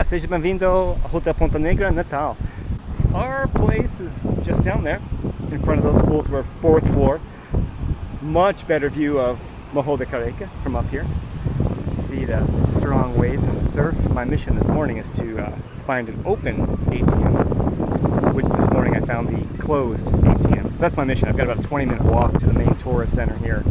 Seja bem-vindo ao Hotel Ponta Negra, Natal. Our place is just down there, in front of those pools. We're 4th floor. Much better view of Morro de Careca from up here. See the strong waves on the surf. My mission this morning is to find an open ATM, which this morning I found the closed ATM. So that's my mission. I've got about a 20-minute walk to the main tourist center here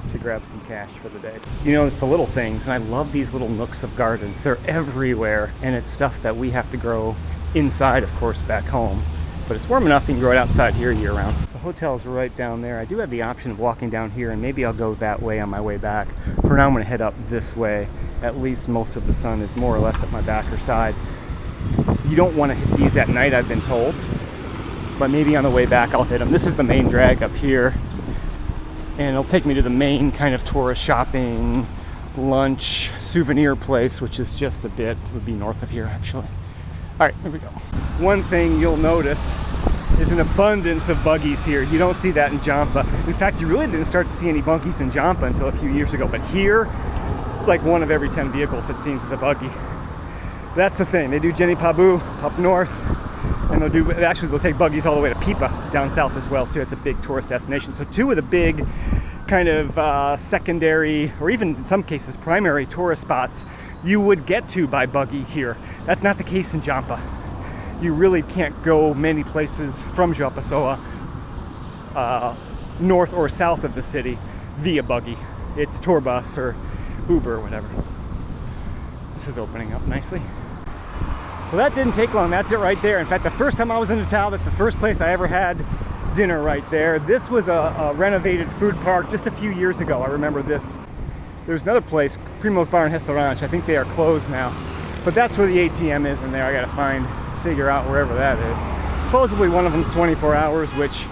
to grab some cash for the day. You know, it's the little things, and I love these little nooks of gardens. They're everywhere, and it's stuff that we have to grow inside, of course, back home. But it's warm enough, you can grow it outside here year round. The hotel's right down there. I do have the option of walking down here, and maybe I'll go that way on my way back. For now, I'm gonna head up this way. At least most of the sun is more or less at my back or side. You don't wanna hit these at night, I've been told, but maybe on the way back I'll hit them. This is the main drag up here, and it'll take me to the main kind of tourist shopping, lunch, souvenir place, which is just a bit, would be north of here actually. All right, here we go. One thing you'll notice is an abundance of buggies here. You don't see that in Jampa. In fact, you really didn't start to see any buggies in Jampa until a few years ago, but here, it's like 1 of every 10 vehicles, it seems, is a buggy. That's the thing, they do Jenny Pabu up north, and they'll take buggies all the way to Pipa down south as well too. It's a big tourist destination. So 2 of the big kind of secondary, or even in some cases primary tourist spots you would get to by buggy here. That's not the case in Jampa. You really can't go many places from João Pessoa north or south of the city via buggy. It's tour bus or Uber or whatever. This is opening up nicely. Well, that didn't take long. That's it right there. In fact, the first time I was in Natal, that's the first place I ever had dinner right there. This was a renovated food park just a few years ago. I remember this. There's another place, Primo's Bar and Restaurant. I think they are closed now. But that's where the ATM is in there. I gotta figure out wherever that is. Supposedly one of them's 24 hours, which,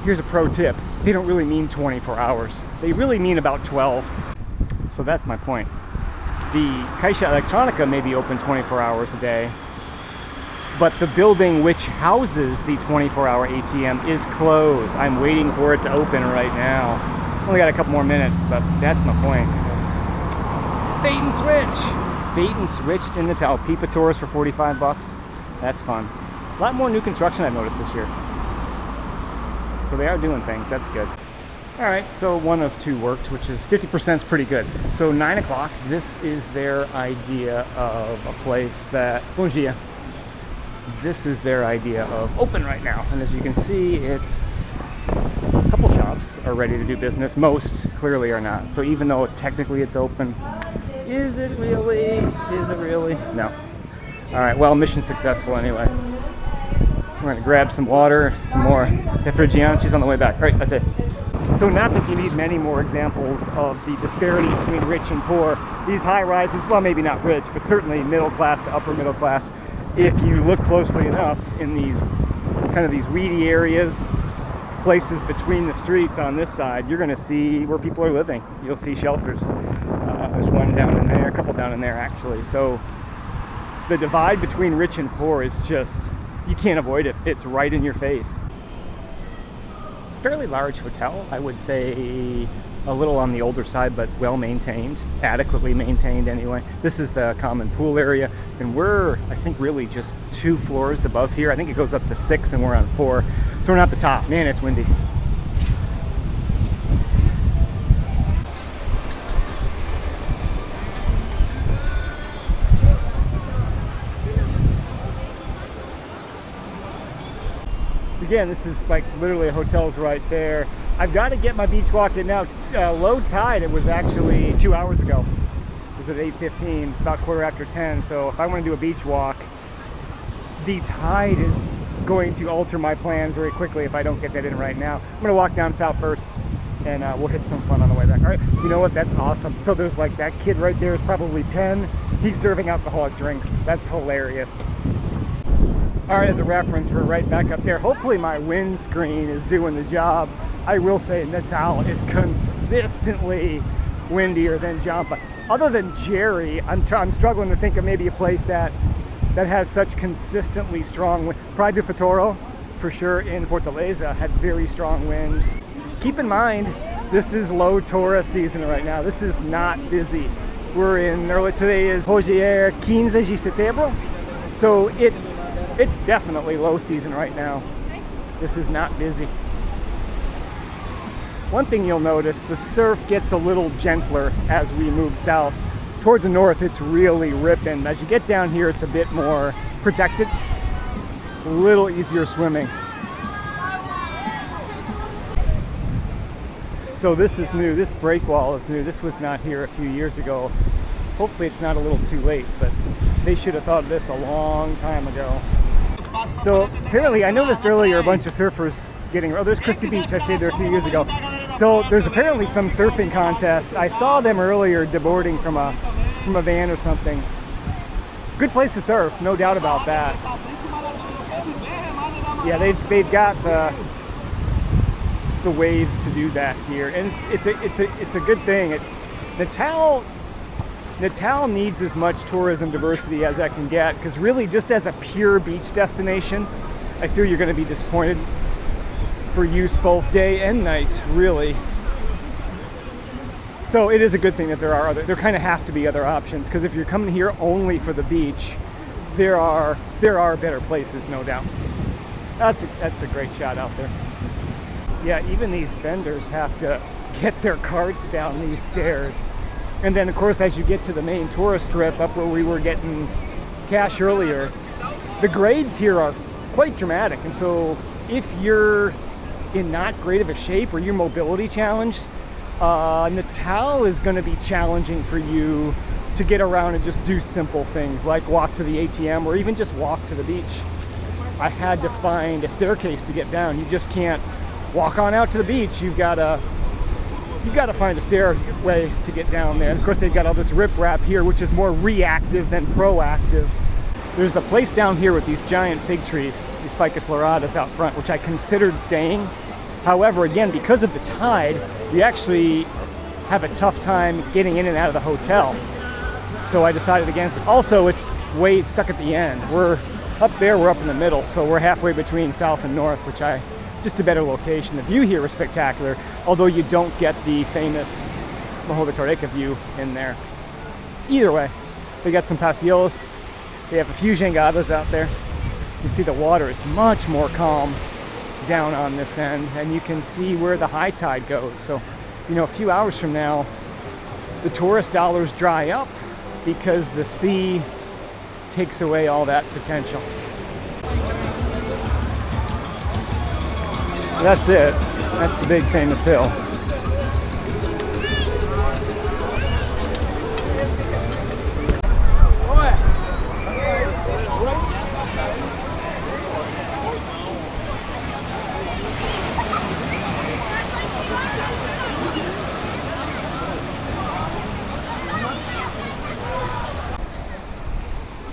here's a pro tip. They don't really mean 24 hours. They really mean about 12. So that's my point. The caixa electrônica may be open 24 hours a day, but the building which houses the 24-hour ATM is closed. I'm waiting for it to open right now. Only got a couple more minutes, but that's my point. Bait and switch! Bait and switched in Natal. Pipa tours for 45 bucks. That's fun. A lot more new construction I've noticed this year. So they are doing things, that's good. All right, so 1 of 2 worked, which is 50% is pretty good. So 9 o'clock, this is their idea of a place that, bom dia. This is their idea of open right now. And as you can see, it's a couple shops are ready to do business. Most clearly are not. So even though technically it's open, is it really? Is it really? No. All right, well, mission successful anyway. We're gonna grab some water, some more refrigerante on the way back. All right, that's it. So not that you need many more examples of the disparity between rich and poor. These high rises, well, maybe not rich, but certainly middle class to upper middle class. If you look closely enough in these kind of these weedy areas, places between the streets on this side, you're gonna see where people are living. You'll see shelters. There's one down in there, a couple down in there actually. So the divide between rich and poor is just, you can't avoid it. It's right in your face. It's a fairly large hotel. I would say a little on the older side, but well maintained, adequately maintained anyway. This is the common pool area, and we're, I think, really just 2 floors above here. I think it goes up to 6 and we're on 4. So we're not the top. Man, it's windy. Again, this is like literally a hotel's right there. I've got to get my beach walk in now. Low tide, it was actually 2 hours ago. It was at 8:15. It's about 10:15. So if I want to do a beach walk, the tide is going to alter my plans very quickly if I don't get that in right now. I'm gonna walk down south first, and we'll hit some fun on the way back. All right, you know what? That's awesome. So there's like that kid right there is probably 10. He's serving alcoholic drinks. That's hilarious. All right, as a reference, we're right back up there. Hopefully my windscreen is doing the job. I will say Natal is consistently windier than Jampa. Other than Jerry, I'm struggling to think of maybe a place that has such consistently strong wind. Praia de Futuro, for sure, in Fortaleza had very strong winds. Keep in mind, this is low tourist season right now. This is not busy. We're in early, today is hoje é 15 de setembro. So it's definitely low season right now. This is not busy. One thing you'll notice, the surf gets a little gentler as we move south. Towards the north, it's really ripping. As you get down here, it's a bit more protected, a little easier swimming. So this is new, this break wall is new. This was not here a few years ago. Hopefully it's not a little too late, but they should have thought of this a long time ago. So apparently, I noticed earlier a bunch of surfers getting, oh, there's Christie Beach, I stayed there a few years ago. So there's apparently some surfing contest. I saw them earlier deboarding from a van or something. Good place to surf, no doubt about that. Yeah, they've got the waves to do that here, and it's a good thing. Natal needs as much tourism diversity as I can get, because really just as a pure beach destination, I fear you're going to be disappointed for use both day and night, really. So it is a good thing that there kind of have to be other options, because if you're coming here only for the beach, there are better places, no doubt. That's a great shot out there. Yeah, even these vendors have to get their carts down these stairs. And then, of course, as you get to the main tourist strip, up where we were getting cash earlier, the grades here are quite dramatic. And so if you're in not great of a shape or you're mobility challenged, Natal is going to be challenging for you to get around and just do simple things like walk to the ATM or even just walk to the beach. I had to find a staircase to get down. You just can't walk on out to the beach. You've got to find a stairway to get down there. And of course, they've got all this riprap here, which is more reactive than proactive. There's a place down here with these giant fig trees, these ficus liradas out front, which I considered staying. However, again, because of the tide, we actually have a tough time getting in and out of the hotel. So I decided against it. Also, it's way stuck at the end. We're up there, we're up in the middle, so we're halfway between south and north, just a better location. The view here is spectacular, although you don't get the famous Morro de Careca view in there. Either way, they got some paseos. They have a few jangadas out there. You see the water is much more calm down on this end, and you can see where the high tide goes. So, a few hours from now, the tourist dollars dry up because the sea takes away all that potential. That's it. That's the big famous hill.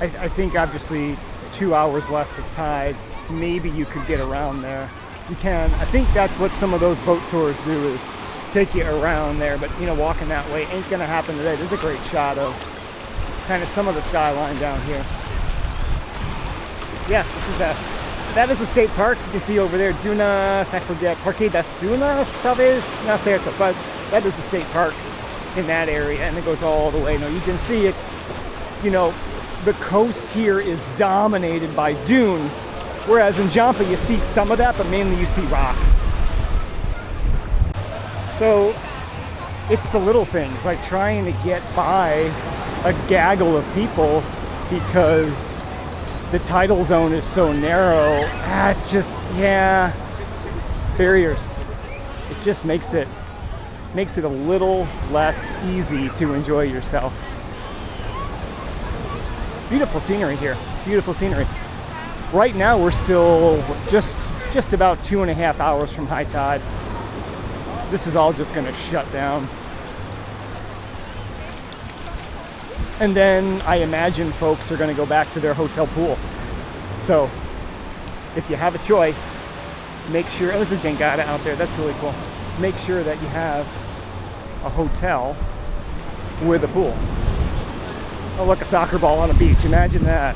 I think obviously 2 hours less of tide, maybe you could get around there. You can. I think that's what some of those boat tours do, is take you around there, but walking that way ain't gonna happen today. There's a great shot of kind of some of the skyline down here. Yeah, that is a state park. You can see over there, Dunas, I forget, Parque das Dunas, talvez, not certo, but that is the state park in that area, and it goes all the way. Now you can see it, the coast here is dominated by dunes, whereas in Jampa you see some of that, but mainly you see rock. So it's the little things, like trying to get by a gaggle of people because the tidal zone is so narrow. Barriers. It just makes it a little less easy to enjoy yourself. Beautiful scenery here, beautiful scenery. Right now we're still just about 2.5 hours from high tide. This is all just gonna shut down. And then I imagine folks are gonna go back to their hotel pool. So if you have a choice, make sure, oh, there's a jangada out there, that's really cool. Make sure that you have a hotel with a pool. Oh look, a soccer ball on a beach, imagine that.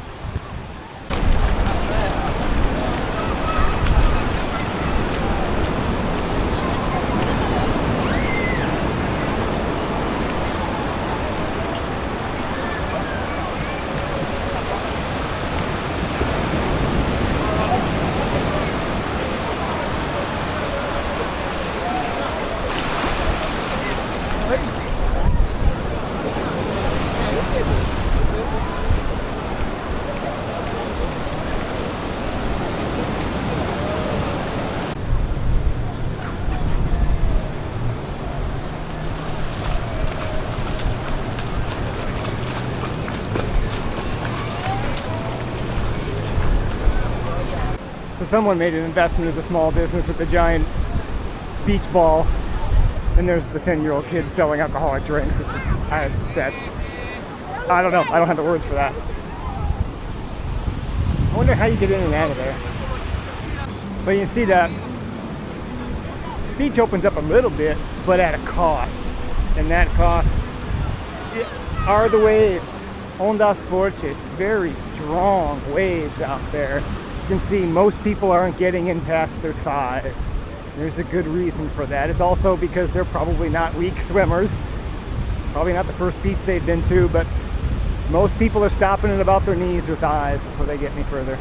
So someone made an investment as a small business with the giant beach ball, and there's the 10-year-old kid selling alcoholic drinks, which is, I don't know, I don't have the words for that. I wonder how you get in and out of there. But you see that beach opens up a little bit, but at a cost, and that cost are the waves. Ondas fortes, very strong waves out there. You can see most people aren't getting in past their thighs. There's a good reason for that. It's also because they're probably not weak swimmers. Probably not the first beach they've been to, but most people are stopping at about their knees or thighs before they get any further.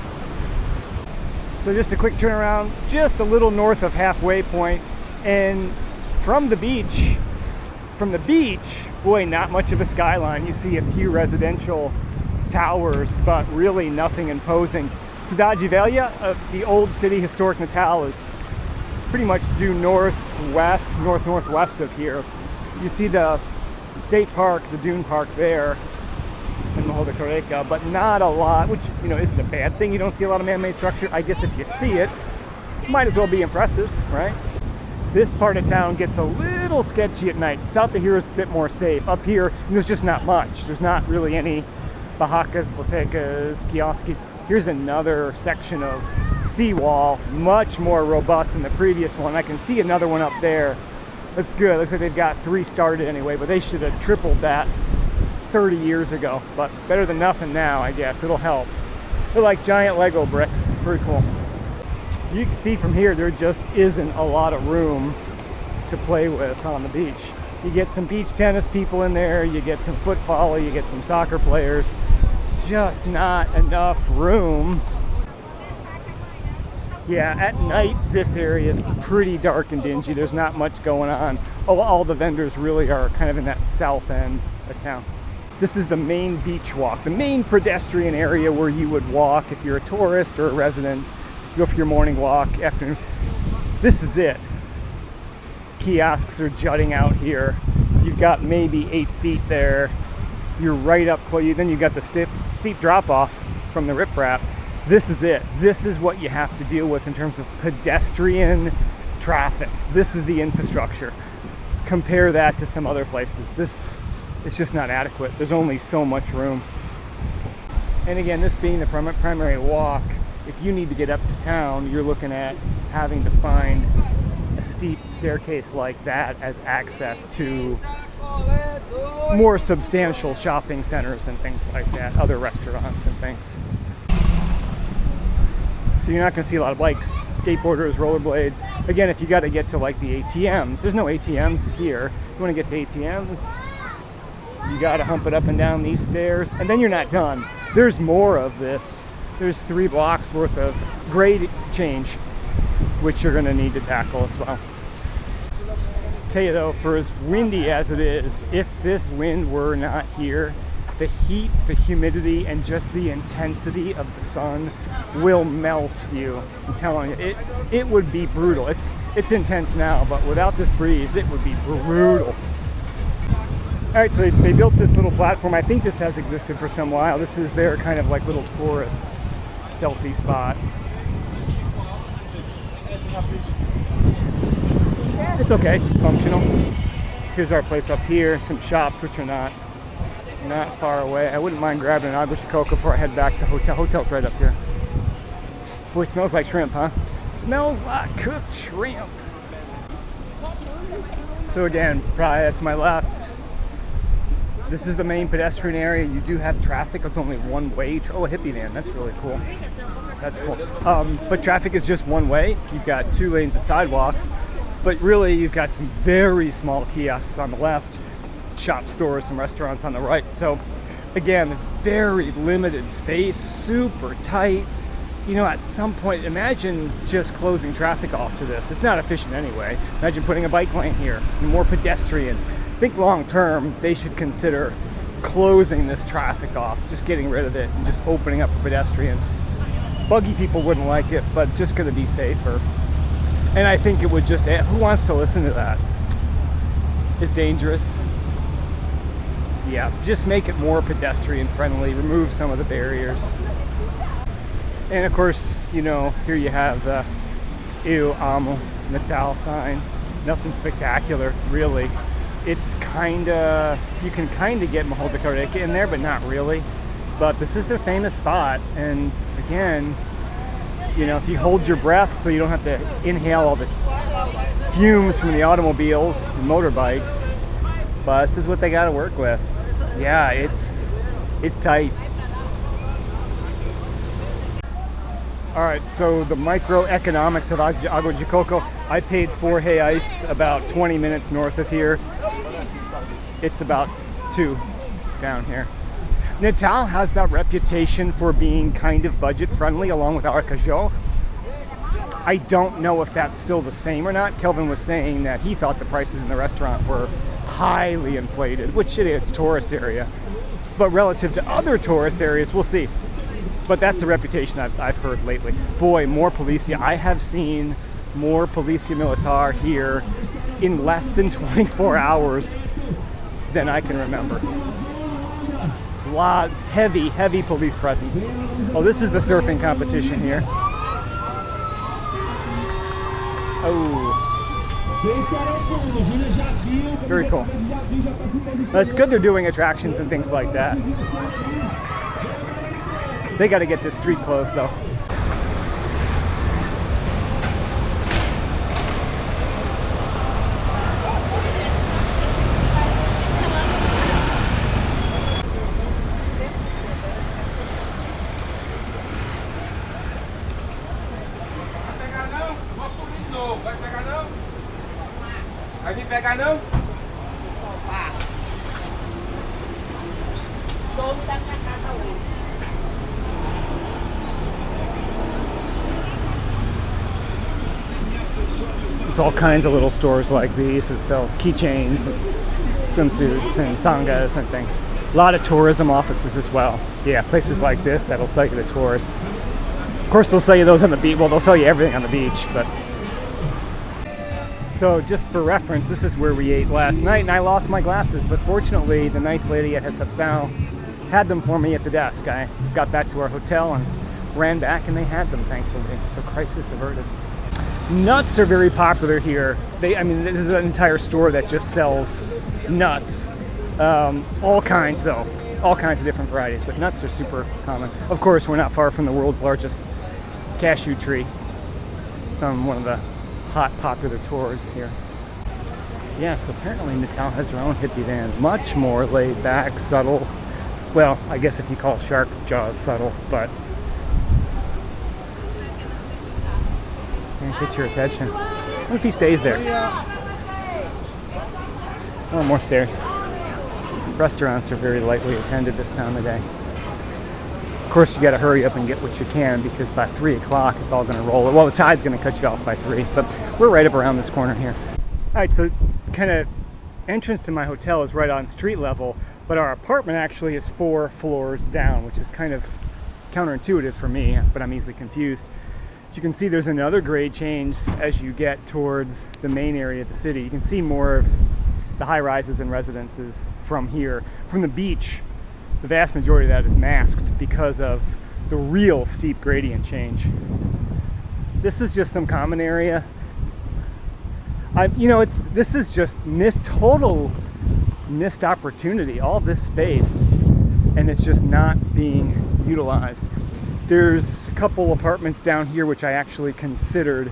So just a quick turnaround, just a little north of halfway point, and from the beach, boy, not much of a skyline. You see a few residential towers, but really nothing imposing. Cidade Velha, the old city, historic Natal, is pretty much due northwest of here. You see the state park, the dune park there, in Morro de Careca, but not a lot, which, you know, isn't a bad thing. You don't see a lot of man-made structure. I guess if you see it, it might as well be impressive, right? This part of town gets a little sketchy at night. South of here is a bit more safe. Up here, there's just not much. There's not really any barracas, botegas, kiosks. Here's another section of seawall, much more robust than the previous one. I can see another one up there. That's good. Looks like they've got 3 started anyway, but they should have tripled that 30 years ago. But better than nothing now, I guess. It'll help. They're like giant Lego bricks. Very cool. You can see from here, there just isn't a lot of room to play with on the beach. You get some beach tennis people in there, you get some foot volley, you get some soccer players. It's just not enough room. Yeah, at night, this area is pretty dark and dingy. There's not much going on. All the vendors really are kind of in that south end of town. This is the main beach walk, the main pedestrian area where you would walk if you're a tourist or a resident. Go for your morning walk, afternoon. This is it. Kiosks are jutting out here. You've got maybe 8 feet there. You're right up close. Then you've got the steep drop off from the riprap. This is it. This is what you have to deal with in terms of pedestrian traffic. This is the infrastructure. Compare that to some other places. It's just not adequate. There's only so much room. And again, this being the primary walk, if you need to get up to town, you're looking at having to find a steep staircase like that as access to more substantial shopping centers and things like that, other restaurants and things. So you're not going to see a lot of bikes, skateboarders, rollerblades. Again, if you got to get to like the ATMs, there's no ATMs here. If you want to get to ATMs, you got to hump it up and down these stairs, and then you're not done. There's more of this. There's 3 blocks worth of grade change, which you're going to need to tackle as well. Tell you though, for as windy as it is, if this wind were not here, the heat, the humidity, and just the intensity of the sun will melt you. I'm telling you, it would be brutal. It's intense now, but without this breeze, it would be brutal. All right, so they built this little platform. I think this has existed for some while. This is their kind of like little tourist selfie spot. It's okay, it's functional. Here's our place up here, some shops which are not far away. I wouldn't mind grabbing an agua de coco before I head back to the hotel. Hotel's right up here. Boy, smells like shrimp, huh? Smells like cooked shrimp. So again, Praia to my left. This is the main pedestrian area. You do have traffic. It's only one way. Oh, a hippie van. That's really cool. That's cool. But traffic is just one way. You've got 2 lanes of sidewalks, but really you've got some very small kiosks on the left, shop stores, some restaurants on the right. So again, very limited space, super tight. You know, at some point, imagine just closing traffic off to this. It's not efficient anyway. Imagine putting a bike lane here, more pedestrian. I think long term, they should consider closing this traffic off, just getting rid of it and just opening up for pedestrians. Buggy people wouldn't like it, but just gonna be safer. And I think it would just, who wants to listen to that? It's dangerous. Yeah, just make it more pedestrian friendly, remove some of the barriers. And of course, you know, here you have the Eu amo Natal sign. Nothing spectacular, really. It's kinda, you can kinda get Morro de Careca in there, but not really. But this is their famous spot, and again, you know, if you hold your breath so you don't have to inhale all the fumes from the automobiles and motorbikes, but this is what they got to work with. Yeah, it's tight. All right, so the microeconomics of Água de Coco. I paid 4 reais about 20 minutes north of here. It's about 2 down here. Natal has that reputation for being kind of budget friendly along with Aracaju. I don't know if that's still the same or not. Kelvin was saying that he thought the prices in the restaurant were highly inflated, which it is, tourist area. But relative to other tourist areas, we'll see. But that's the reputation I've heard lately. Boy, more policia. I have seen more policia militar here in less than 24 hours than I can remember. Lot heavy police presence. Oh, this is the surfing competition here. Oh, very cool. That's good they're doing attractions and things like that. They got to get this street closed though. Vai vir pegar não? It's all kinds of little stores like these that sell keychains, and swimsuits, and sangas and things. A lot of tourism offices as well. Yeah, places like this that'll sell you the tourists. Of course, they'll sell you those on the beach. Well, they'll sell you everything on the beach, but. So just for reference, this is where we ate last night, and I lost my glasses, but fortunately the nice lady at Recepção had them for me at the desk. I got back to our hotel and ran back, and they had them, thankfully, so crisis averted. Nuts are very popular here. I mean, this is an entire store that just sells nuts. All kinds though, all kinds of different varieties, but nuts are super common. Of course, we're not far from the world's largest cashew tree. It's on one of the hot popular tours here. Yeah, so apparently Natal has their own hippie vans, much more laid back, subtle. Well, I guess if you call shark jaws subtle, but can't get your attention. What if he stays there? Oh, more stairs. Restaurants are very lightly attended this time of day. Of course, you got to hurry up and get what you can, because by 3 o'clock it's all going to roll. Well, the tide's going to cut you off by 3, but we're right up around this corner here. All right, so kind of entrance to my hotel is right on street level, but our apartment actually is 4 floors down, which is kind of counterintuitive for me, but I'm easily confused. As you can see, there's another grade change as you get towards the main area of the city. You can see more of the high rises and residences from here. From the beach, the vast majority of that is masked because of the real steep gradient change. This is just some common area. This is just total missed opportunity, all this space, and it's just not being utilized. There's a couple apartments down here which I actually considered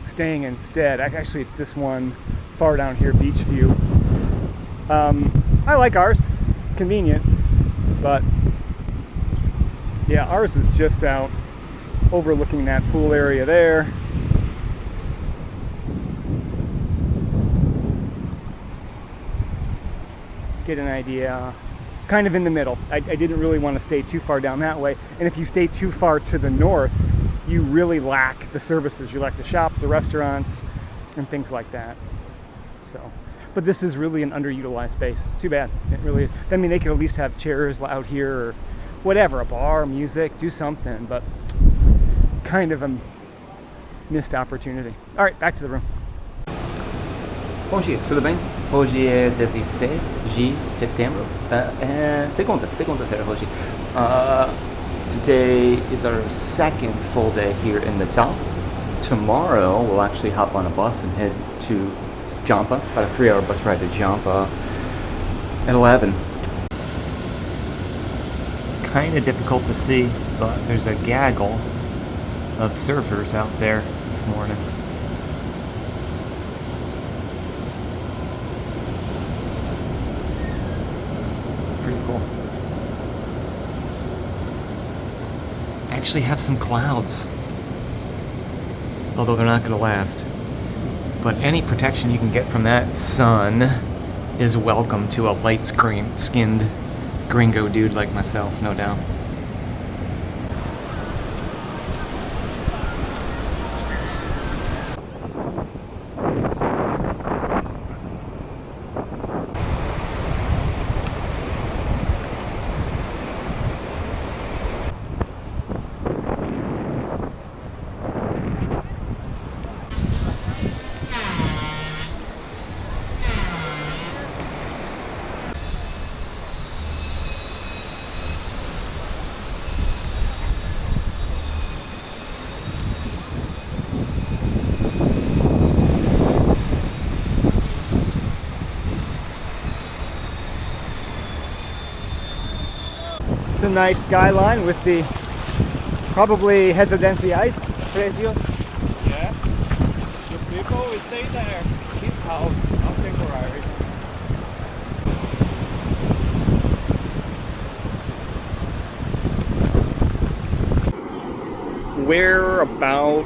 staying instead. Actually, it's this one far down here, Beach View. I like ours, convenient, but yeah, ours is just out overlooking that pool area there. Get an idea. Kind of in the middle. I didn't really want to stay too far down that way. And if you stay too far to the north, you really lack the services. You lack the shops, the restaurants, and things like that. So, but this is really an underutilized space. Too bad. It really is. I mean, they could at least have chairs out here or whatever, a bar, music, do something, but kind of a missed opportunity. All right, back to the room. Bom dia, tudo bem? Hoje é 16 de setembro, segunda-feira hoje. Today is our second full day here in Natal. Tomorrow we'll actually hop on a bus and head to Jampa, about a 3-hour bus ride to Jampa at 11. Kind of difficult to see, but there's a gaggle of surfers out there this morning. Pretty cool. Actually have some clouds, although they're not going to last. But any protection you can get from that sun is welcome to a light-skinned gringo dude like myself, no doubt. It's a nice skyline with the probably hesitancy ice. Precios. Yeah. The people will stay there. This house, not temporary. We're about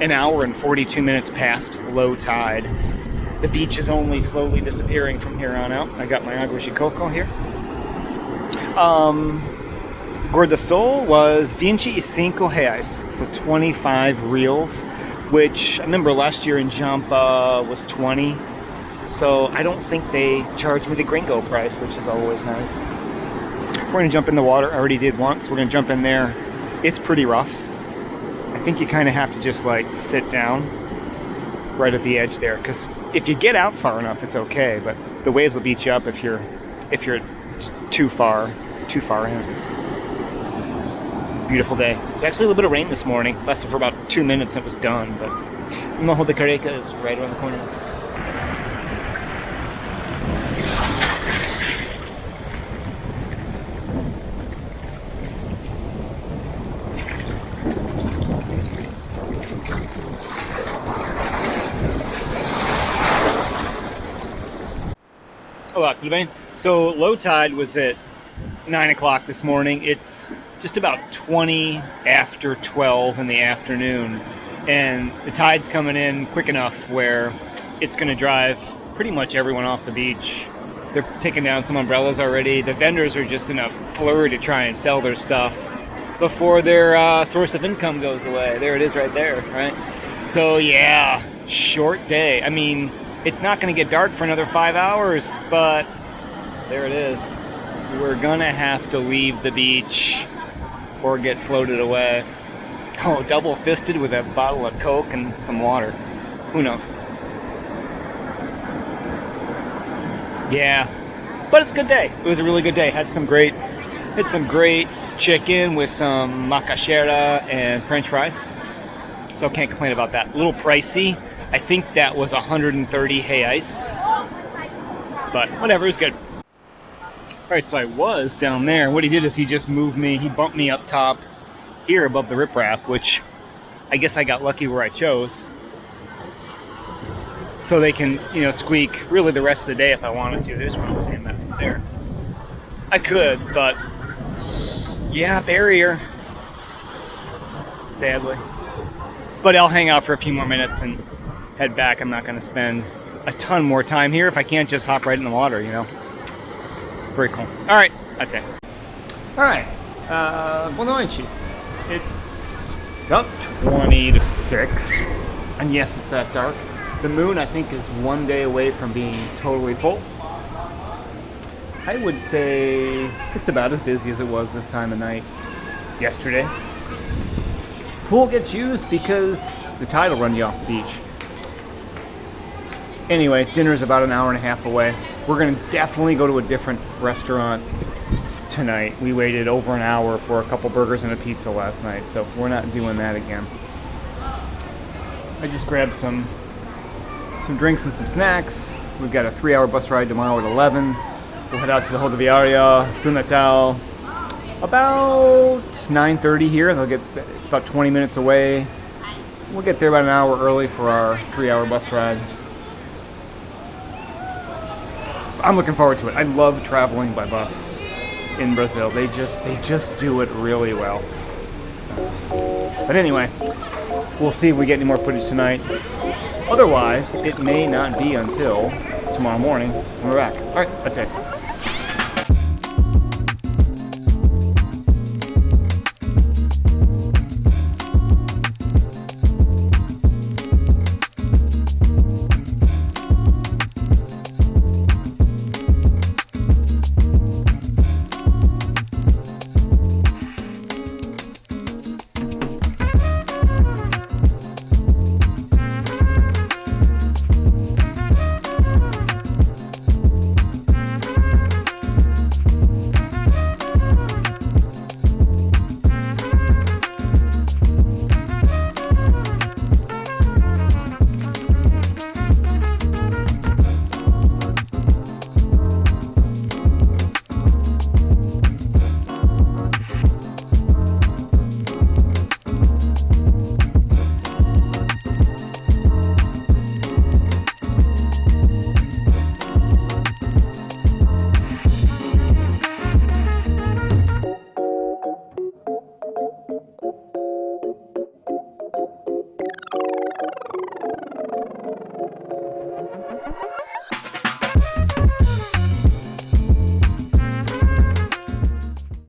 an hour and 42 minutes past low tide. The beach is only slowly disappearing from here on out. I got my agua de coco here. Gorda Sol was 25 reais, so 25 reals, which I remember last year in Jampa was 20. So I don't think they charged me the gringo price, which is always nice. We're gonna jump in the water. I already did once. We're gonna jump in there. It's pretty rough. I think you kind of have to just like sit down right at the edge there, because if you get out far enough, it's okay. But the waves will beat you up if you're too far in. Beautiful day. There's actually a little bit of rain this morning. Lasted for about 2 minutes and it was done. But Morro de Careca is right around the corner. Olá, tudo bem? So low tide was at 9 o'clock this morning. It's just about 20 after 12 in the afternoon, and the tide's coming in quick enough where it's going to drive pretty much everyone off the beach. They're taking down some umbrellas already. The vendors are just in a flurry to try and sell their stuff before their source of income goes away. There it is right there, right? So yeah, short day. I mean, it's not going to get dark for another 5 hours, but there it is. We're gonna have to leave the beach or get floated away. Oh, double fisted with a bottle of Coke and some water. Who knows? Yeah, but it's a good day. It was a really good day. Had some great chicken with some macaxeira and French fries. So can't complain about that. A little pricey. I think that was 130 reais. But whatever, it was good. Alright, so I was down there. What he did is he just moved me, he bumped me up top here above the riprap, which I guess I got lucky where I chose. So they can, you know, squeak really the rest of the day if I wanted to. There's one I was saying that there. I could, but yeah, barrier. Sadly. But I'll hang out for a few more minutes and head back. I'm not going to spend a ton more time here if I can't just hop right in the water, you know. Very cool. All right, that's it. All right, boa noite. It's about 20 to 6, and yes, it's that dark. The moon, I think, is one day away from being totally full. I would say it's about as busy as it was this time of night yesterday. Pool gets used because the tide will run you off the beach. Anyway, dinner's about an hour and a half away. We're gonna definitely go to a different restaurant tonight. We waited over an hour for a couple burgers and a pizza last night, so we're not doing that again. I just grabbed some drinks and some snacks. We've got a 3-hour bus ride tomorrow at 11. We'll head out to the rodoviaria to Natal about 9:30 here. It's about 20 minutes away. We'll get there about an hour early for our 3-hour bus ride. I'm looking forward to it. I love traveling by bus in Brazil. They just do it really well. But anyway, we'll see if we get any more footage tonight. Otherwise, it may not be until tomorrow morning when we're back. All right, that's it.